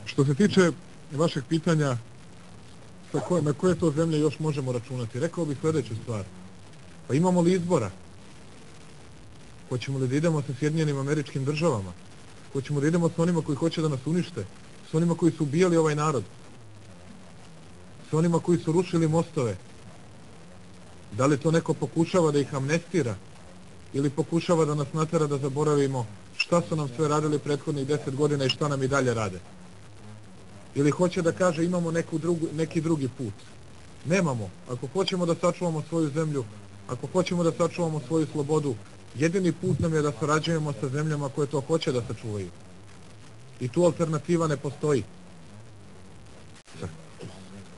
Što se tiče vašeg pitanja na koje to zemlje još možemo računati, rekao bih sljedeću stvar. Pa imamo li izbora? Hoćemo li da idemo sa Sjedinjenim Američkim Državama? Hoćemo da idemo sa onima koji hoće da nas unište? Sa onima koji su ubijali ovaj narod? Sa onima koji su rušili mostove? Da li to neko pokušava da ih amnestira? Ili pokušava da nas natera da zaboravimo šta su nam sve radili prethodnih 10 godina i šta nam i dalje rade? Ili hoće da kaže imamo neki drugi put? Nemamo. Ako hoćemo da sačuvamo svoju zemlju, ako hoćemo da sačuvamo svoju slobodu, jedini put nam je da sarađujemo sa zemljama koje to hoće da sačuvaju. I tu alternativa ne postoji.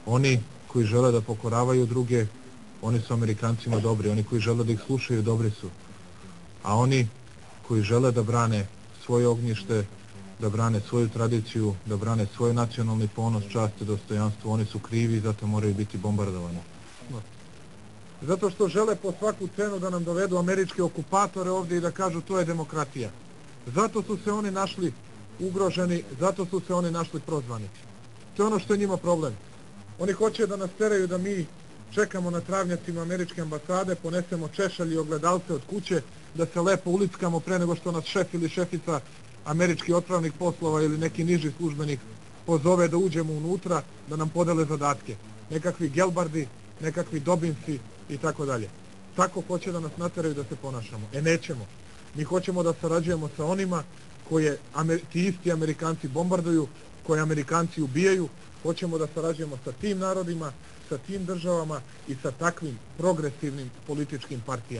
Oni koji žele da pokoravaju druge, oni su Amerikancima dobri. Oni koji žele da ih slušaju, dobri su. A oni koji žele da brane svoje ognjište, da brane svoju tradiciju, da brane svoj nacionalni ponos, čast i dostojanstvo, oni su krivi i zato moraju biti bombardovani. Zato što žele po svaku cenu da nam dovedu američke okupatore ovdje i da kažu to je demokratija. Zato su se oni našli ugroženi, zato su se oni našli prozvani. To je ono što je njima problem. Oni hoće da nas teraju da mi čekamo na travnjacima američke ambasade, ponesemo češalj i ogledalce od kuće, da se lepo ulickamo pre nego što nas šef ili šefica američki otpravnik poslova ili neki niži službenik pozove da uđemo unutra, da nam podele zadatke. Nekakvi gelbardi, nekakvi dobinci i tako dalje. Tako hoće da nas nateraju da se ponašamo. Nećemo. Mi hoćemo da sarađujemo sa onima koje ti isti Amerikanci bombarduju, koje Amerikanci ubijaju. Hoćemo da sarađujemo sa tim narodima, sa tim državama i sa takvim progresivnim političkim partijama.